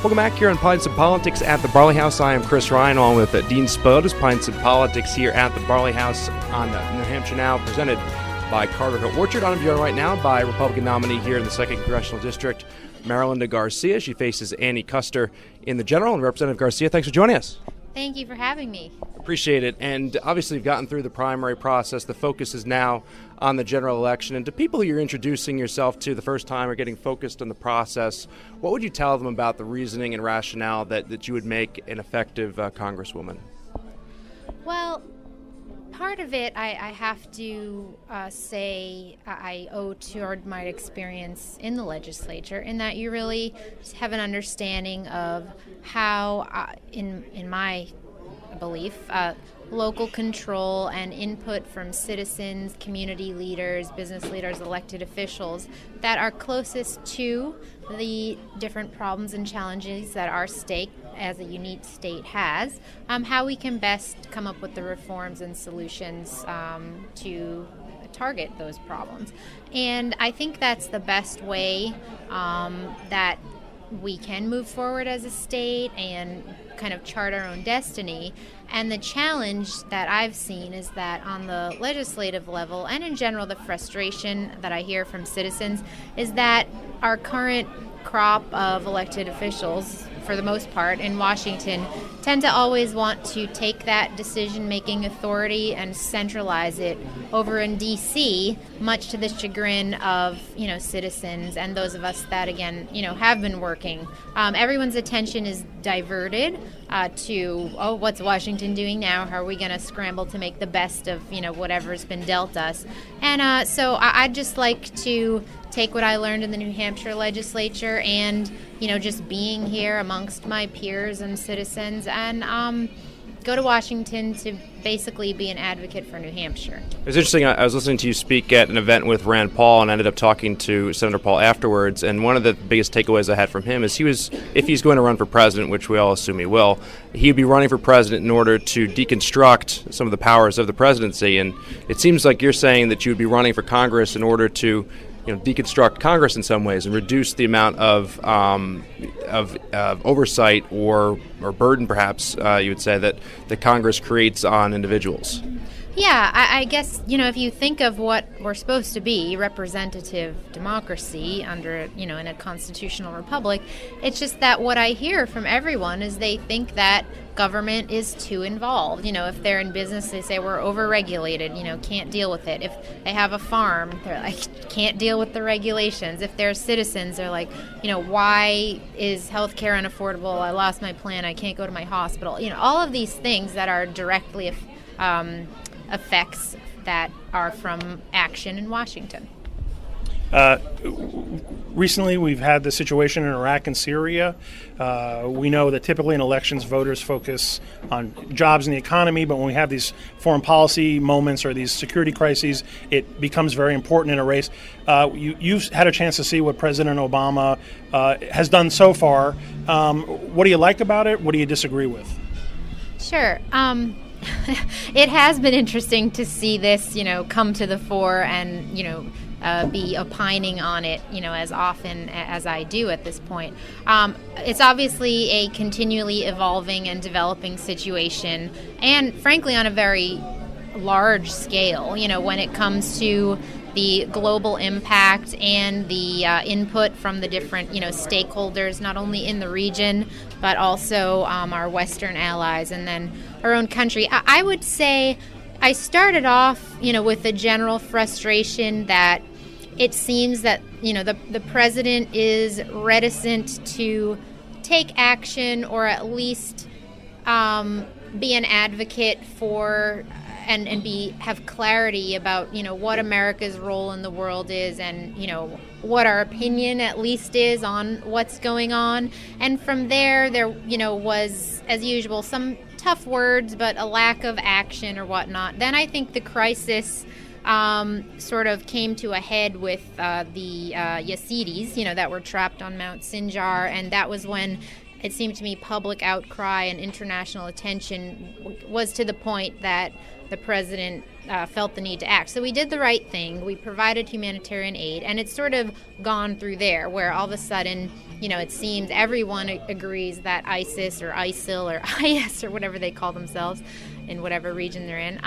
Welcome back here on Pints and Politics at the Barley House. I am Chris Ryan, along with Dean Spodes. Pints and Politics here at the Barley House on New Hampshire Now, presented by Carter Hill Orchard. I'm joined right now by Republican nominee here in the 2nd Congressional District, Marylinda Garcia. She faces Annie Kuster in the general. And Representative Garcia, thanks for joining us. Thank you for having me. Appreciate it. And obviously you've gotten through the primary process. The focus is now on the general election. And to people you're introducing yourself to the first time or getting focused on the process, what would you tell them about the reasoning and rationale that you would make an effective Congresswoman? Well, part of it I have to say I owe toward my experience in the legislature, in that you really have an understanding of how, in my belief, local control and input from citizens, community leaders, business leaders, elected officials that are closest to the different problems and challenges that our state as a unique state has, how we can best come up with the reforms and solutions to target those problems. And I think that's the best way that we can move forward as a state and kind of chart our own destiny. And the challenge that I've seen is that on the legislative level, and in general the frustration that I hear from citizens, is that our current crop of elected officials, for the most part, in Washington, tend to always want to take that decision-making authority and centralize it over in D.C., much to the chagrin of, citizens and those of us that, again, have been working. Everyone's attention is diverted to, what's Washington doing now? How are we going to scramble to make the best of, whatever's been dealt us? And so I'd just like to take what I learned in the New Hampshire legislature and, just being here amongst my peers and citizens, and go to Washington to basically be an advocate for New Hampshire. It was interesting. I was listening to you speak at an event with Rand Paul and ended up talking to Senator Paul afterwards, and one of the biggest takeaways I had from him is if he's going to run for president, which we all assume he will, he'd be running for president in order to deconstruct some of the powers of the presidency. And it seems like you're saying that you would be running for Congress in order to deconstruct Congress in some ways and reduce the amount of oversight or burden, perhaps you would say, that Congress creates on individuals. Yeah, I guess, if you think of what we're supposed to be, representative democracy under, in a constitutional republic, it's just that what I hear from everyone is they think that government is too involved. If they're in business, they say we're overregulated, can't deal with it. If they have a farm, they're like, can't deal with the regulations. If they're citizens, they're like, why is healthcare unaffordable? I lost my plan. I can't go to my hospital. All of these things that are directly effects that are from action in Washington. Recently, we've had the situation in Iraq and Syria. We know that typically in elections, voters focus on jobs and the economy, but when we have these foreign policy moments or these security crises, it becomes very important in a race. You've had a chance to see what President Obama has done so far. What do you like about it? What do you disagree with? Sure. It has been interesting to see this, come to the fore and, be opining on it, as often as I do at this point. It's obviously a continually evolving and developing situation, and frankly on a very large scale, when it comes to the global impact and the input from the different, stakeholders, not only in the region, but also our Western allies and then our own country. I would say I started off, with the general frustration that it seems that, the president is reticent to take action or at least be an advocate for and have clarity about, what America's role in the world is and, what our opinion at least is on what's going on. And from there, was, as usual, some tough words, but a lack of action or whatnot. Then I think the crisis sort of came to a head with the Yazidis, that were trapped on Mount Sinjar, and that was when it seemed to me public outcry and international attention was to the point that the president felt the need to act. So we did the right thing. We provided humanitarian aid, and it's sort of gone through there, where all of a sudden, it seems everyone agrees that ISIS or ISIL or IS or whatever they call themselves in whatever region they're in,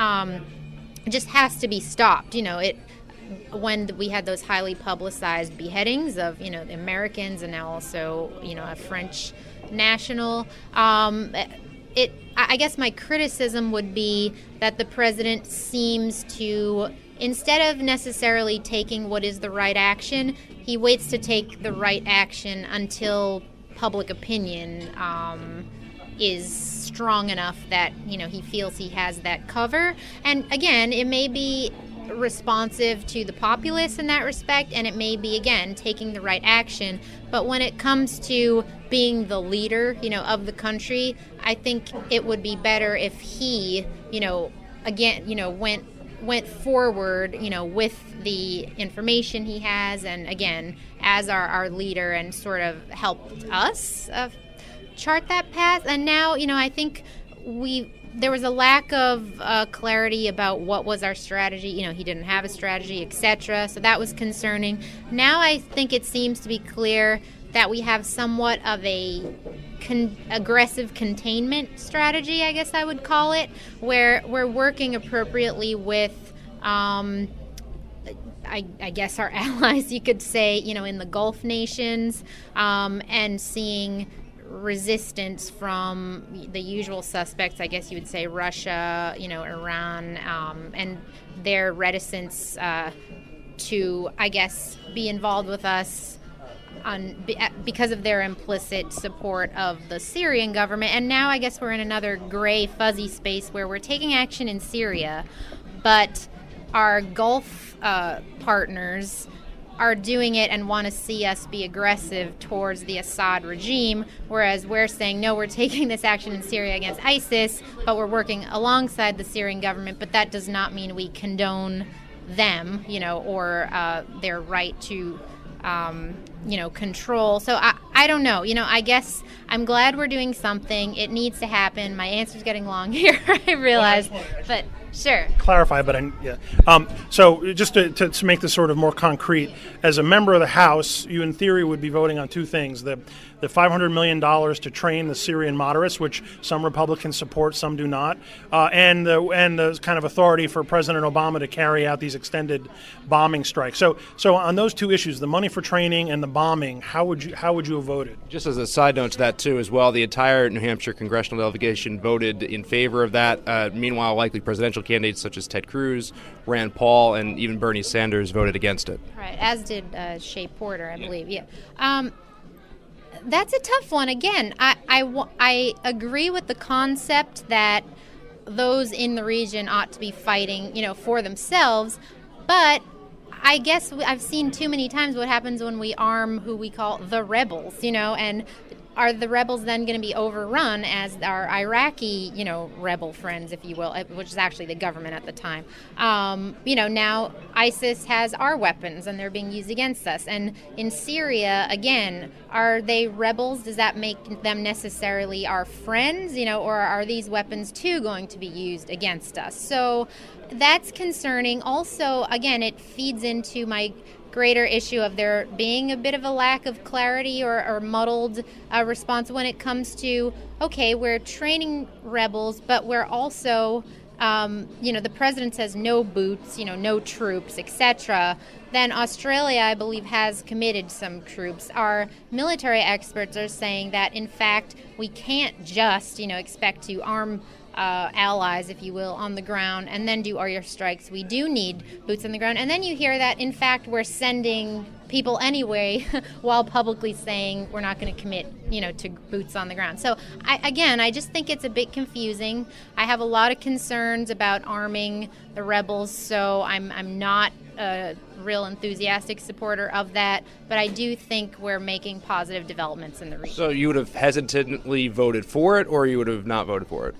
just has to be stopped. When we had those highly publicized beheadings of, the Americans and now also, a French national, I guess my criticism would be that the president seems to, instead of necessarily taking what is the right action, he waits to take the right action until public opinion is strong enough that, he feels he has that cover. And again, it may be responsive to the populace in that respect, and it may be, again, taking the right action. But when it comes to being the leader, of the country, I think it would be better if he, again, went forward, with the information he has, and again, as our leader, and sort of helped us chart that path. And now, I think there was a lack of clarity about what was our strategy. He didn't have a strategy, etc. So that was concerning. Now I think it seems to be clear that we have somewhat of a aggressive containment strategy, I guess I would call it, where we're working appropriately with, I guess, our allies, you could say, in the Gulf nations, and seeing resistance from the usual suspects, I guess you would say Russia, Iran, and their reticence to, I guess, be involved with us because of their implicit support of the Syrian government. And now I guess we're in another gray, fuzzy space where we're taking action in Syria, but our Gulf partners are doing it and want to see us be aggressive towards the Assad regime, whereas we're saying, no, we're taking this action in Syria against ISIS, but we're working alongside the Syrian government, but that does not mean we condone them, or their right to, control. So I don't know. I guess I'm glad we're doing something. It needs to happen. My answer's getting long here, I realize, but... Sure. Clarify, but so just to make this sort of more concrete, as a member of the House, you in theory would be voting on two things: the $500 million to train the Syrian moderates, which some Republicans support, some do not, and the kind of authority for President Obama to carry out these extended bombing strikes. So on those two issues, the money for training and the bombing, how would you have voted? Just as a side note to that too, as well, the entire New Hampshire congressional delegation voted in favor of that. Meanwhile, likely presidential candidates such as Ted Cruz, Rand Paul, and even Bernie Sanders voted against it. Right, as did Shea Porter, I believe. Yeah. That's a tough one. Again, I agree with the concept that those in the region ought to be fighting, for themselves, but I guess I've seen too many times what happens when we arm who we call the rebels, and are the rebels then going to be overrun as our Iraqi, rebel friends, if you will, which is actually the government at the time? Now ISIS has our weapons and they're being used against us. And in Syria, again, are they rebels? Does that make them necessarily our friends, or are these weapons too going to be used against us? So that's concerning. Also, again, it feeds into my greater issue of there being a bit of a lack of clarity or muddled response when it comes to, okay, we're training rebels, but we're also, the president says no boots, no troops, etc. Then Australia, I believe, has committed some troops. Our military experts are saying that, in fact, we can't just, expect to arm allies, if you will, on the ground and then do air strikes. We do need boots on the ground. And then you hear that, in fact, we're sending people anyway while publicly saying we're not going to commit, to boots on the ground. So, I just think it's a bit confusing. I have a lot of concerns about arming the rebels, so I'm not a real enthusiastic supporter of that, but I do think we're making positive developments in the region. So you would have hesitantly voted for it, or you would have not voted for it?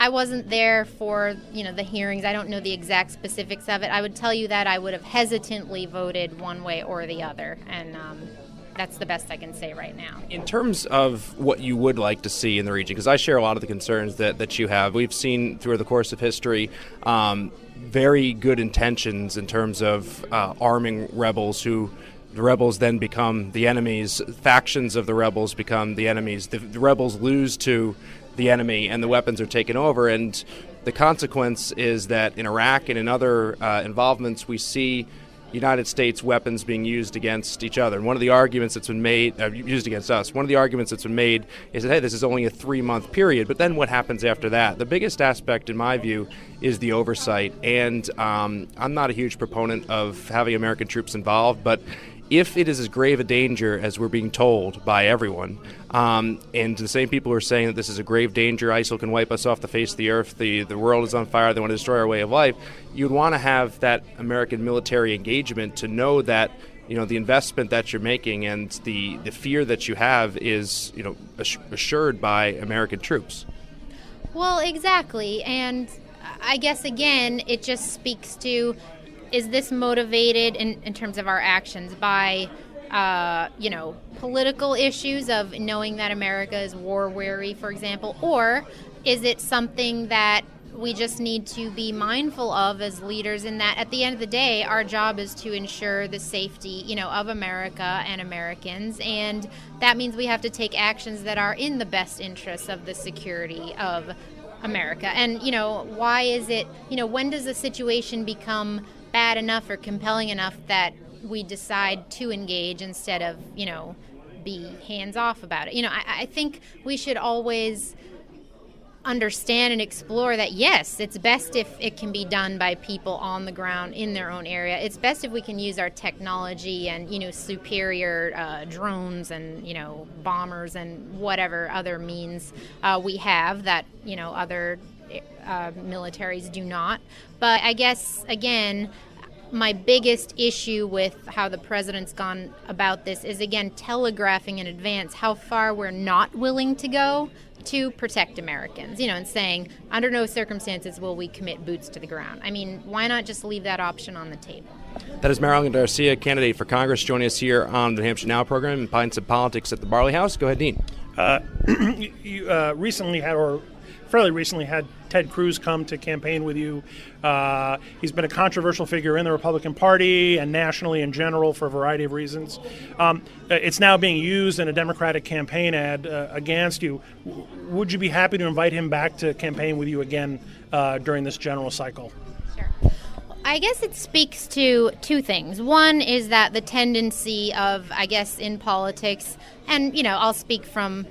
I wasn't there for, the hearings. I don't know the exact specifics of it. I would tell you that I would have hesitantly voted one way or the other. And that's the best I can say right now. In terms of what you would like to see in the region, because I share a lot of the concerns that you have, we've seen through the course of history very good intentions in terms of arming rebels who the rebels then become the enemies. Factions of the rebels become the enemies. The rebels lose to the enemy, and the weapons are taken over. And the consequence is that in Iraq and in other involvements, we see United States weapons being used against each other. And one of the arguments that's been made, used against us, one of the arguments that's been made is that, hey, this is only a 3-month period, but then what happens after that? The biggest aspect, in my view, is the oversight. And I'm not a huge proponent of having American troops involved, but if it is as grave a danger as we're being told by everyone, and the same people who are saying that this is a grave danger, ISIL can wipe us off the face of the earth, the world is on fire, they want to destroy our way of life, you'd want to have that American military engagement to know that the investment that you're making and the fear that you have is assured by American troops. Well, exactly, and I guess again it just speaks to, is this motivated in terms of our actions by, political issues of knowing that America is war-weary, for example, or is it something that we just need to be mindful of as leaders, in that at the end of the day, our job is to ensure the safety, of America and Americans, and that means we have to take actions that are in the best interests of the security of America. And, why is it, when does a situation become bad enough or compelling enough that we decide to engage instead of, be hands-off about it? I think we should always understand and explore that, yes, it's best if it can be done by people on the ground in their own area. It's best if we can use our technology and, superior drones and, bombers and whatever other means we have that, other militaries do not. But I guess, again, my biggest issue with how the president's gone about this is, again, telegraphing in advance how far we're not willing to go to protect Americans, and saying, under no circumstances will we commit boots to the ground. I mean, why not just leave that option on the table? That is Marilyn Garcia, candidate for Congress, joining us here on the New Hampshire Now program in Pints of Politics at the Barley House. Go ahead, Dean. You recently had, or fairly recently had, Ted Cruz come to campaign with you. He's been a controversial figure in the Republican Party and nationally in general for a variety of reasons. It's now being used in a Democratic campaign ad against you. Would you be happy to invite him back to campaign with you again during this general cycle? Sure. I guess it speaks to two things. One is that the tendency of, I guess, in politics, and, I'll speak from,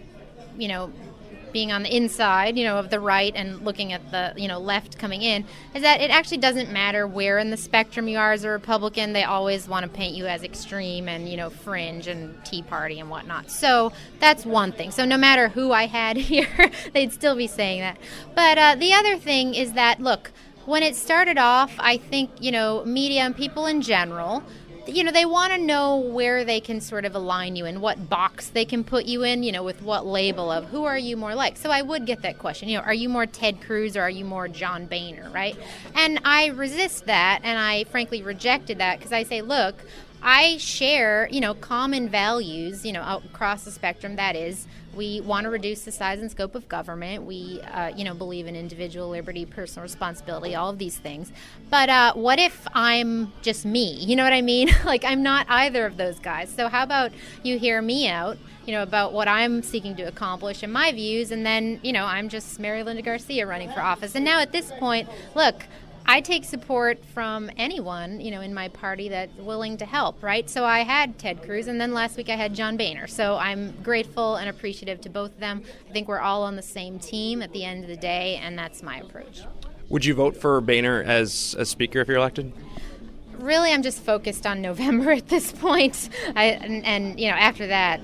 being on the inside, of the right and looking at the, left coming in, is that it actually doesn't matter where in the spectrum you are as a Republican. They always want to paint you as extreme and, fringe and Tea Party and whatnot. So that's one thing. So no matter who I had here, they'd still be saying that. But the other thing is that, look, when it started off, I think, media and people in general, they want to know where they can sort of align you and what box they can put you in, with what label of who are you more like. So I would get that question, are you more Ted Cruz or are you more John Boehner, right? And I resist that, and I frankly rejected that, because I say, look, I share, common values, across the spectrum. That is, we want to reduce the size and scope of government. We, believe in individual liberty, personal responsibility, all of these things. But what if I'm just me? You know what I mean? Like, I'm not either of those guys. So how about you hear me out, about what I'm seeking to accomplish and my views, and then, I'm just Mary Linda Garcia running for office. And now at this point, look, I take support from anyone, in my party that's willing to help, right? So I had Ted Cruz, and then last week I had John Boehner. So I'm grateful and appreciative to both of them. I think we're all on the same team at the end of the day, and that's my approach. Would you vote for Boehner as Speaker if you're elected? Really, I'm just focused on November at this point. And after that,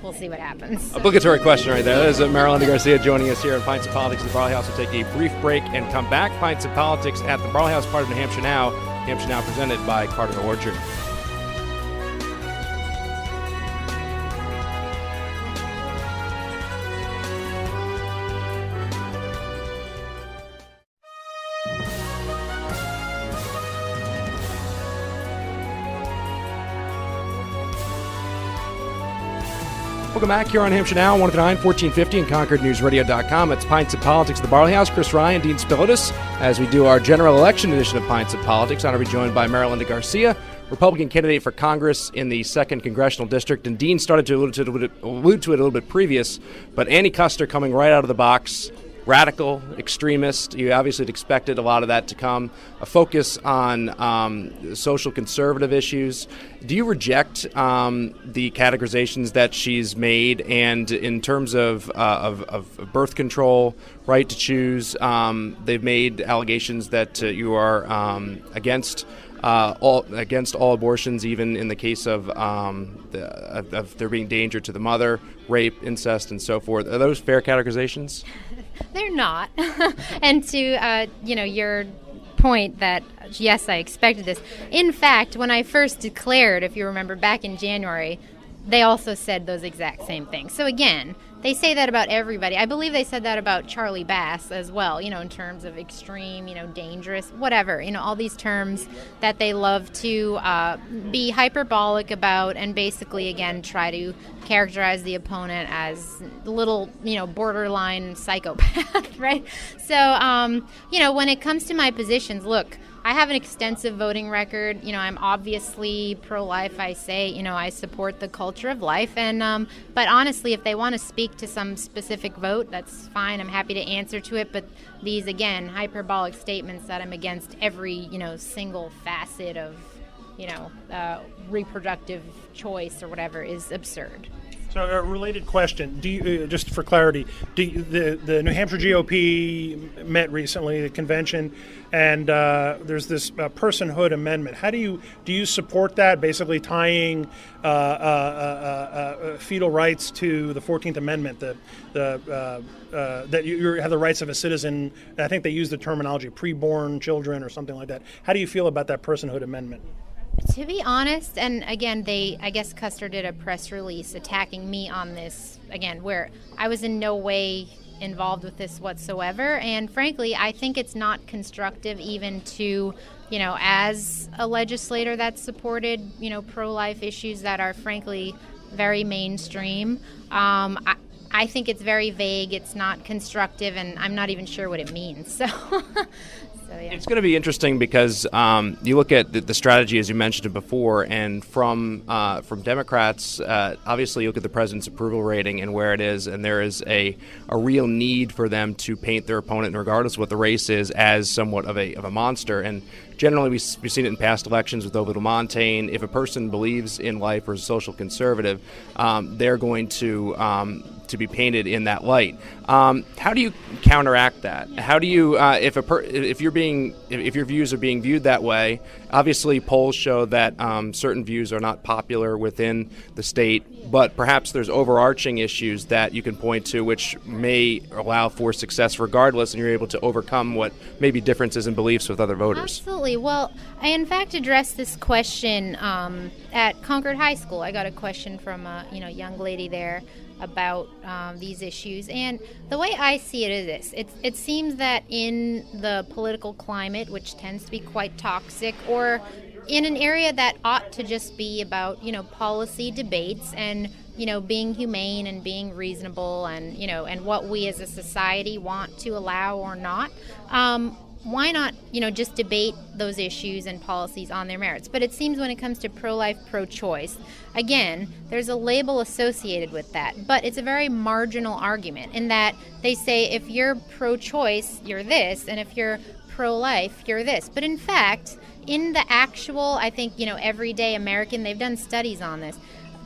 we'll see what happens. Obligatory question right there. That is Mary Linda Garcia joining us here at Pints of Politics at the Barley House. We'll take a brief break and come back. Pints of Politics at the Barley House, part of New Hampshire Now. New Hampshire Now presented by Carter Orchard. Welcome back here on Hampshire Now, 109, 1450 and ConcordNewsRadio.com. It's Pints of Politics at the Barley House. Chris Ryan, Dean Spilotis. As we do our general election edition of Pints of Politics, I'm going to be joined by Marylinda Garcia, Republican candidate for Congress in the 2nd Congressional District. And Dean started to allude to it a little bit previous, but Annie Kuster coming right out of the box. Radical, extremist. You obviously had expected a lot of that to come. A focus on social conservative issues. Do you reject the categorizations that she's made? And in terms of birth control, right to choose, they've made allegations that you are against all abortions, even in the case of there being danger to the mother, rape, incest, and so forth. Are those fair categorizations? They're not. And to your point that yes, I expected this. In fact, when I first declared, if you remember back in January, they also said those exact same things. So again, they say that about everybody. I believe they said that about Charlie Bass as well, in terms of extreme, dangerous, whatever, all these terms that they love to be hyperbolic about and basically, again, try to characterize the opponent as a little, borderline psychopath, right? So, when it comes to my positions, look, I have an extensive voting record. I'm obviously pro-life. I say, I support the culture of life. And but honestly, if they want to speak to some specific vote, that's fine. I'm happy to answer to it. But these, again, hyperbolic statements that I'm against every, single facet of, reproductive choice or whatever is absurd. So a related question, do you, just for clarity, the New Hampshire GOP met recently, the convention, and there's this personhood amendment. How do you support that, basically tying fetal rights to the 14th Amendment, that you have the rights of a citizen? I think they use the terminology preborn children or something like that. How do you feel about that personhood amendment? To be honest, and again, I guess Custer did a press release attacking me on this, again, where I was in no way involved with this whatsoever. And frankly, I think it's not constructive even to, as a legislator that supported, pro-life issues that are frankly very mainstream. I think it's very vague. It's not constructive, and I'm not even sure what it means. So... Yeah. It's going to be interesting because you look at the strategy, as you mentioned it before, and from Democrats, obviously you look at the president's approval rating and where it is, and there is a real need for them to paint their opponent, regardless of what the race is, as somewhat of a monster. And generally we've seen it in past elections with Ovidio Montaigne. If a person believes in life or is a social conservative, they're going to be painted in that light. How do you counteract that? How do you, if your views are being viewed that way? Obviously, polls show that certain views are not popular within the state, but perhaps there's overarching issues that you can point to which may allow for success regardless, and you're able to overcome what may be differences in beliefs with other voters. Absolutely. Well, I in fact addressed this question at Concord High School. I got a question from a young lady there about these issues, and the way I see it is this: it seems that in the political climate, which tends to be quite toxic, or in an area that ought to just be about policy debates and being humane and being reasonable and and what we as a society want to allow or not. Why not, just debate those issues and policies on their merits? But it seems when it comes to pro-life, pro-choice, again, there's a label associated with that. But it's a very marginal argument in that they say if you're pro-choice, you're this, and if you're pro-life, you're this. But in fact, in the actual, I think, everyday American, they've done studies on this.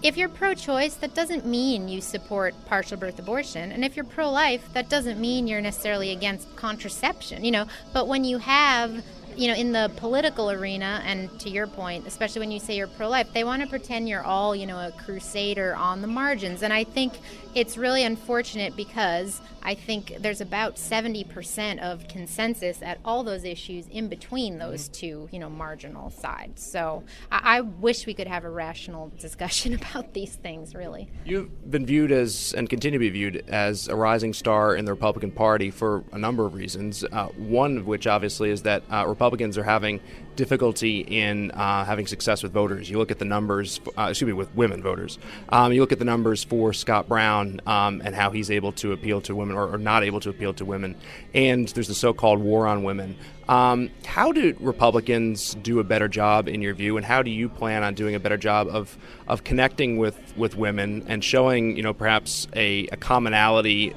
If you're pro-choice, that doesn't mean you support partial birth abortion. And if you're pro-life, that doesn't mean you're necessarily against contraception, But when you have, in the political arena, and to your point, especially when you say you're pro-life, they want to pretend you're all, a crusader on the margins. And I think it's really unfortunate because I think there's about 70% of consensus at all those issues in between those two, marginal sides. So I wish we could have a rational discussion about these things, really. You've been viewed as, and continue to be viewed as, a rising star in the Republican Party for a number of reasons. One of which, obviously, is that Republicans Republicans are having difficulty in having success with voters. You look at the numbers, with women voters. You look at the numbers for Scott Brown and how he's able to appeal to women or not able to appeal to women. And there's the so-called war on women. How do Republicans do a better job in your view, and how do you plan on doing a better job of connecting with women and showing, perhaps a commonality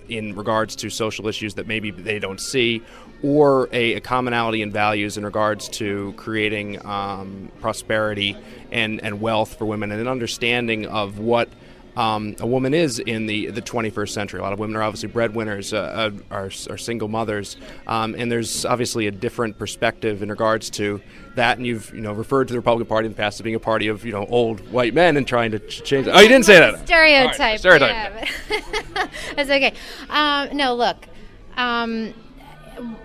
in regards to social issues that maybe they don't see, or a commonality in values in regards to creating prosperity and wealth for women, and an understanding of what a woman is in the 21st century. A lot of women are obviously breadwinners, are single mothers, and there's obviously a different perspective in regards to that. And you've referred to the Republican Party in the past as being a party of old white men and trying to change. Oh, you didn't say that. Stereotype. Right, stereotype. Yeah, that's okay. No, look.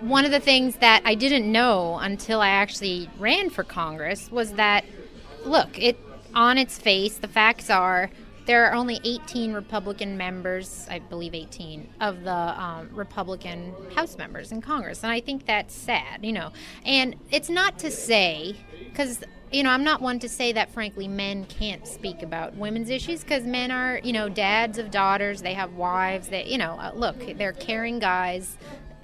One of the things that I didn't know until I actually ran for Congress was that, look, on its face, the facts are there are only 18 Republican members, I believe 18, of the Republican House members in Congress. And I think that's sad, And it's not to say, because, I'm not one to say that, frankly, men can't speak about women's issues, because men are, dads of daughters, they have wives, look, they're caring guys.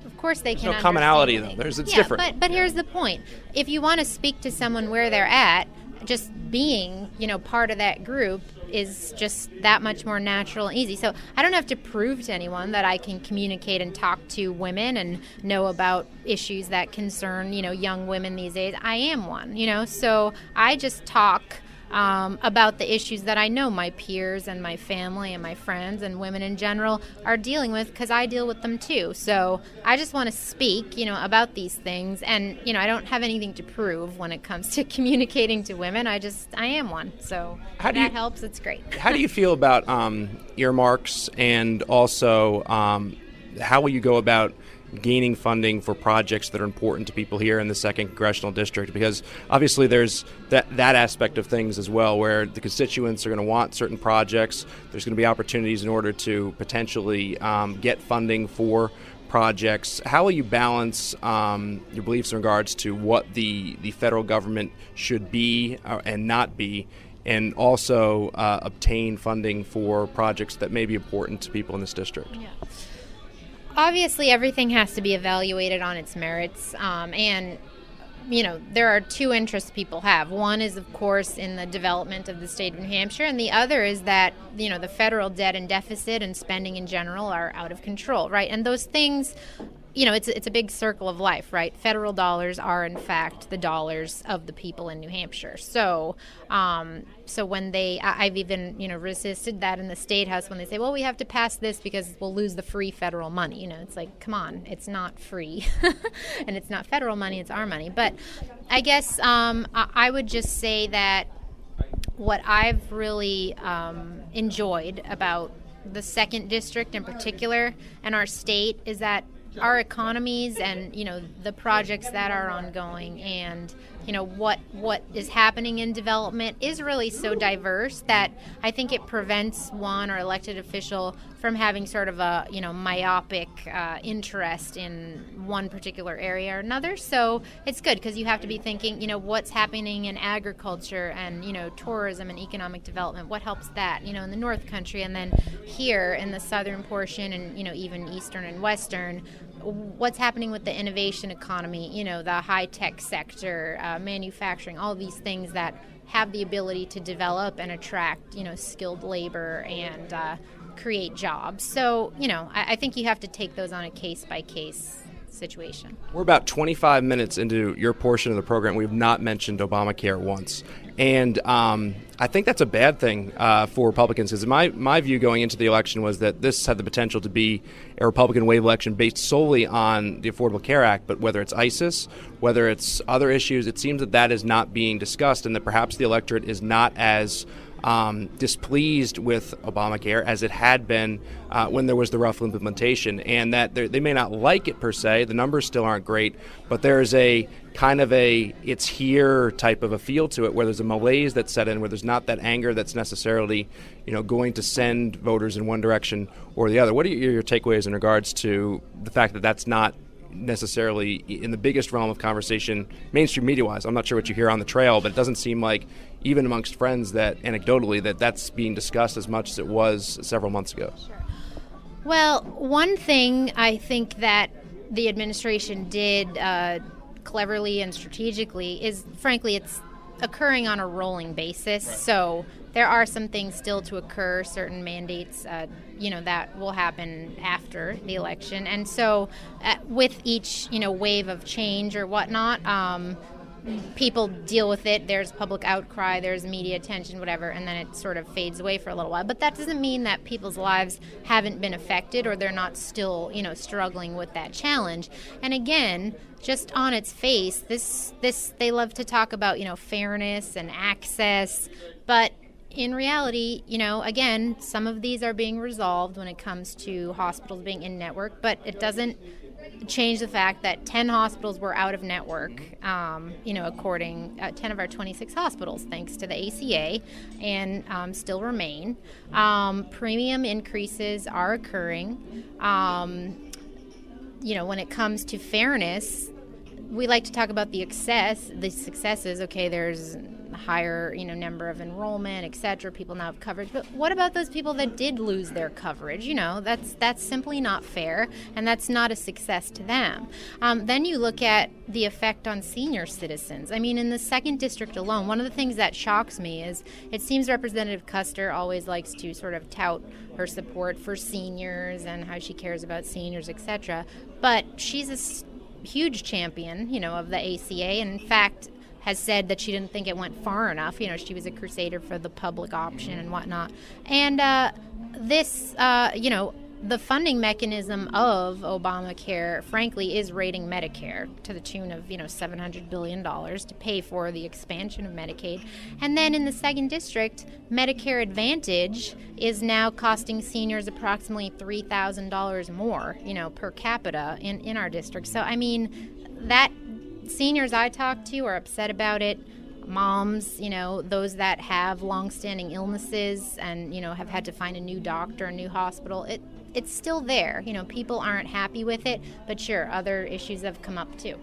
Of course they can. No commonality, though. It's different. But here's the point. If you want to speak to someone where they're at, just being, part of that group is just that much more natural and easy. So I don't have to prove to anyone that I can communicate and talk to women and know about issues that concern, young women these days. I am one, so I just talk about the issues that I know my peers and my family and my friends and women in general are dealing with, because I deal with them too. So I just want to speak, about these things. And, I don't have anything to prove when it comes to communicating to women. I am one. So that helps. It's great. How do you feel about earmarks, and also how will you go about gaining funding for projects that are important to people here in the 2nd Congressional District? Because obviously there's that aspect of things as well, where the constituents are going to want certain projects. There's going to be opportunities in order to potentially get funding for projects. How will you balance your beliefs in regards to what the federal government should be and not be, and also obtain funding for projects that may be important to people in this district? Yeah. Obviously, everything has to be evaluated on its merits, and, there are two interests people have. One is, of course, in the development of the state of New Hampshire, and the other is that, the federal debt and deficit and spending in general are out of control, right? And those things, it's a big circle of life, right? Federal dollars are, in fact, the dollars of the people in New Hampshire. So when I've even, resisted that in the State House when they say, well, we have to pass this because we'll lose the free federal money. It's like, come on, it's not free. And it's not federal money, it's our money. But I guess I would just say that what I've really enjoyed about the 2nd District in particular and our state is that our economies and, the projects that are ongoing and, what is happening in development is really so diverse that I think it prevents one or elected official from having sort of a, myopic interest in one particular area or another. So it's good because you have to be thinking, what's happening in agriculture and, tourism and economic development. What helps that, in the North Country, and then here in the southern portion and, even eastern and western, what's happening with the innovation economy, the high-tech sector, manufacturing, all these things that have the ability to develop and attract, skilled labor and create jobs. So, I think you have to take those on a case-by-case situation. We're about 25 minutes into your portion of the program. We've not mentioned Obamacare once. And I think that's a bad thing for Republicans, because my view going into the election was that this had the potential to be a Republican wave election based solely on the Affordable Care Act. But whether it's ISIS, whether it's other issues, it seems that is not being discussed, and that perhaps the electorate is not as displeased with Obamacare as it had been when there was the rough implementation, and that they may not like it per se. The numbers still aren't great, but there's a kind of it's here type of a feel to it, where there's a malaise that's set in, where there's not that anger that's necessarily going to send voters in one direction or the other. What are your takeaways in regards to the fact that that's not necessarily in the biggest realm of conversation, mainstream media-wise. I'm not sure what you hear on the trail, but it doesn't seem like, even amongst friends, that anecdotally that's being discussed as much as it was several months ago. Sure. Well, one thing I think that the administration did cleverly and strategically is, frankly, it's occurring on a rolling basis. Right. So there are some things still to occur, certain mandates, that will happen after the election. And so with each, wave of change or whatnot, people deal with it. There's public outcry, there's media attention, whatever, and then it sort of fades away for a little while. But that doesn't mean that people's lives haven't been affected or they're not still, struggling with that challenge. And again, just on its face, this they love to talk about, fairness and access, but in reality, again, some of these are being resolved when it comes to hospitals being in network, but it doesn't change the fact that 10 hospitals were out of network, according 10 of our 26 hospitals, thanks to the ACA, and still remain. Premium increases are occurring. When it comes to fairness, we like to talk about the successes. Okay, there's a higher, number of enrollment, et cetera. People now have coverage. But what about those people that did lose their coverage? That's simply not fair, and that's not a success to them. Then you look at the effect on senior citizens. I mean, in the 2nd District alone, one of the things that shocks me is it seems Representative Custer always likes to sort of tout her support for seniors and how she cares about seniors, et cetera. But she's a huge champion, of the ACA, and in fact has said that she didn't think it went far enough. She was a crusader for the public option and whatnot. And the funding mechanism of Obamacare, frankly, is raiding Medicare to the tune of, $700 billion to pay for the expansion of Medicaid. And then in the 2nd District, Medicare Advantage is now costing seniors approximately $3,000 more, per capita in our district. So, I mean, that seniors I talk to are upset about it. Moms, those that have longstanding illnesses and, have had to find a new doctor, a new hospital, it's still there. People aren't happy with it, but sure, other issues have come up too.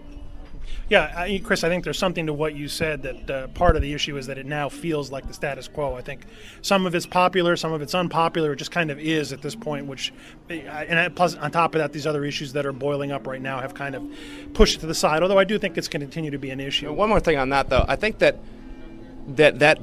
Yeah, Chris, I think there's something to what you said that part of the issue is that it now feels like the status quo. I think some of it's popular, some of it's unpopular. It just kind of is at this point, and plus on top of that, these other issues that are boiling up right now have kind of pushed it to the side, although I do think it's going to continue to be an issue. One more thing on that, though. I think that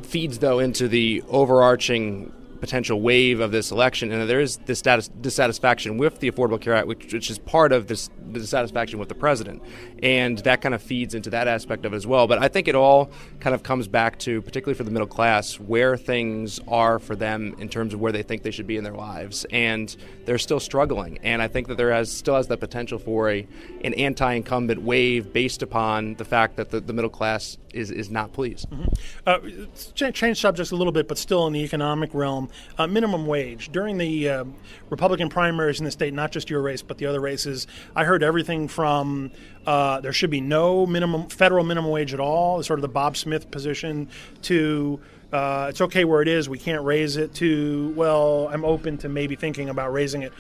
feeds, though, into the overarching potential wave of this election, and there is this dissatisfaction with the Affordable Care Act, which is part of this dissatisfaction with the president, and that kind of feeds into that aspect of it as well. But I think it all kind of comes back to, particularly for the middle class, where things are for them in terms of where they think they should be in their lives, and they're still struggling. And I think that still has the potential for an anti-incumbent wave based upon the fact that the middle class is not pleased. Mm-hmm. Change subjects a little bit, but still in the economic realm. Minimum wage. During the Republican primaries in the state, not just your race, but the other races, I heard everything from there should be no federal minimum wage at all, sort of the Bob Smith position, to it's okay where it is, we can't raise it, to, well, I'm open to maybe thinking about raising it.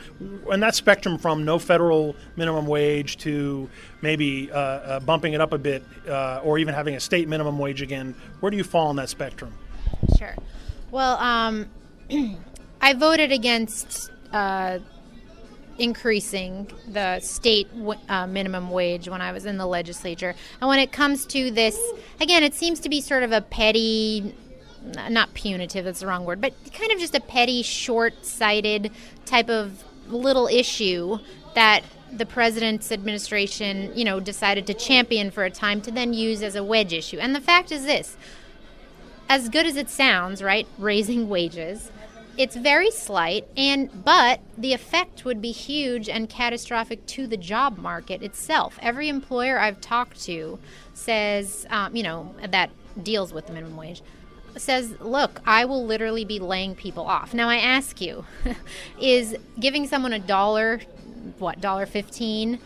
And that spectrum from no federal minimum wage to maybe bumping it up a bit or even having a state minimum wage again, where do you fall on that spectrum? Sure. Well, I voted against increasing the state minimum wage when I was in the legislature. And when it comes to this, again, it seems to be sort of a petty, not punitive, that's the wrong word, but kind of just a petty, short-sighted type of little issue that the president's administration, decided to champion for a time to then use as a wedge issue. And the fact is this: as good as it sounds, right, raising wages, it's very slight, but the effect would be huge and catastrophic to the job market itself. Every employer I've talked to says, that deals with the minimum wage, says, look, I will literally be laying people off. Now I ask you, is giving someone $1.15,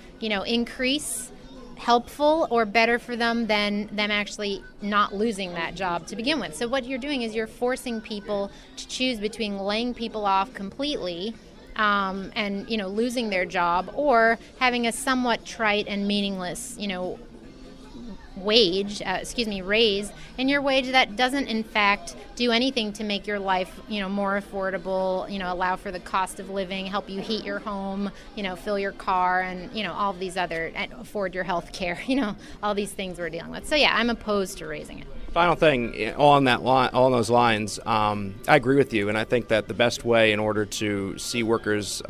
increase helpful or better for them than them actually not losing that job to begin with? So what you're doing is you're forcing people to choose between laying people off completely and losing their job, or having a somewhat trite and meaningless raise in your wage that doesn't in fact do anything to make your life more affordable, allow for the cost of living, help you heat your home, fill your car, and all of these other, and afford your health care, all these things we're dealing with. So yeah, I'm opposed to raising it. Final thing on those lines, I agree with you, and I think that the best way in order to see workers'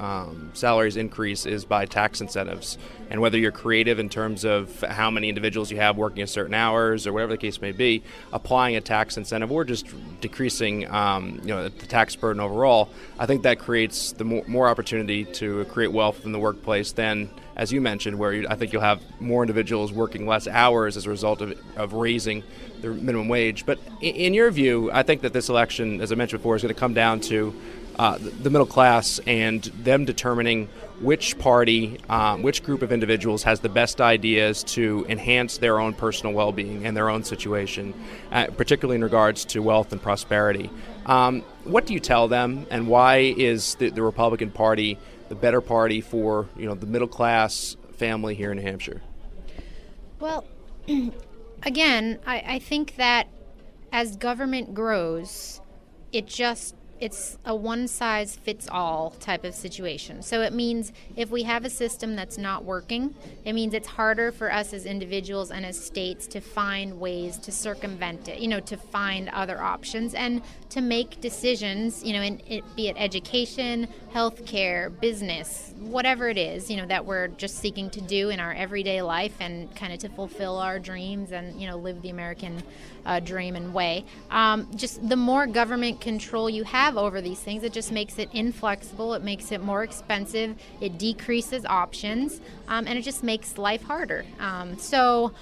salaries increase is by tax incentives. And whether you're creative in terms of how many individuals you have working at certain hours or whatever the case may be, applying a tax incentive or just decreasing the tax burden overall, I think that creates the more opportunity to create wealth in the workplace than, as you mentioned, where I think you'll have more individuals working less hours as a result of raising the minimum wage. But in your view, I think that this election, as I mentioned before, is going to come down to the middle class and them determining which party, which group of individuals has the best ideas to enhance their own personal well-being and their own situation, particularly in regards to wealth and prosperity. What do you tell them, and why is the Republican Party the better party for the middle class family here in New Hampshire? Well, again, I think that as government grows, it's a one-size-fits-all type of situation. So it means if we have a system that's not working, it means it's harder for us as individuals and as states to find ways to circumvent it, to find other options and to make decisions, be it education, healthcare, business, whatever it is, that we're just seeking to do in our everyday life and kind of to fulfill our dreams and, live the American dream and way. Just the more government control you have over these things, it just makes it inflexible, it makes it more expensive, it decreases options, and it just makes life harder. So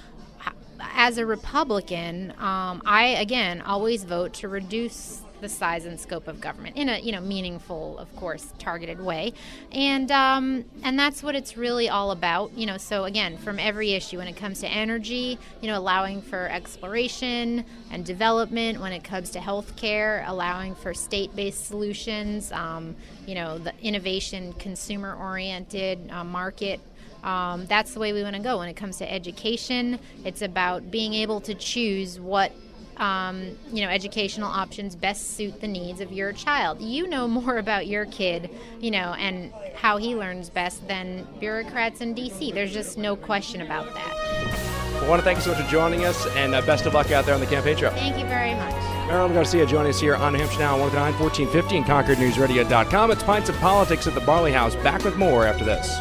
as a Republican, I, again, always vote to reduce the size and scope of government in a meaningful, of course, targeted way, and that's what it's really all about. So again, from every issue, when it comes to energy, allowing for exploration and development. When it comes to healthcare, allowing for state-based solutions. The innovation, consumer-oriented market. That's the way we want to go. When it comes to education, it's about being able to choose what educational options best suit the needs of your child. You know more about your kid, and how he learns best than bureaucrats in D.C. There's just no question about that. I want to thank you so much for joining us, and best of luck out there on the campaign trail. Thank you very much. Marilyn Garcia joining us here on New Hampshire Now, 109, 1450 and ConcordNewsRadio.com. It's Pints of Politics at the Barley House. Back with more after this.